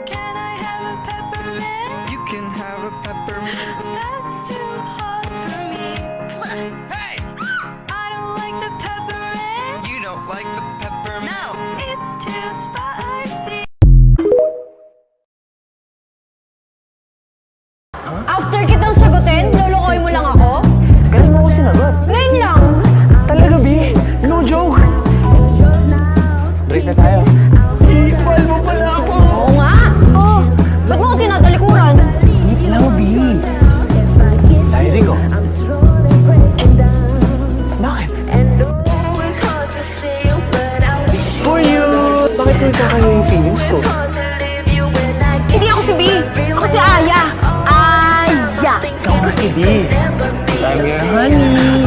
Can I have a peppermint? You can have a peppermint. That's too hot for me. Hey! I don't like the peppermint. You don't like the peppermint? No, it's too spicy. After kitang sagutin, lulukoy mo lang ako? Galing mo ako sinagot. Ngayon lang! Talaga, B? No joke. Break na tayo. Ipal mo pala ako. Oo nga! Oh, ba't mo ako tinadalikuran? Wait lang, B. Diary ko. Bakit? For you! Bakit mo kakayo yung feelings ko? Hindi ako si B! Ako si Aya! Aya! Ikaw na si B. I'm your honey.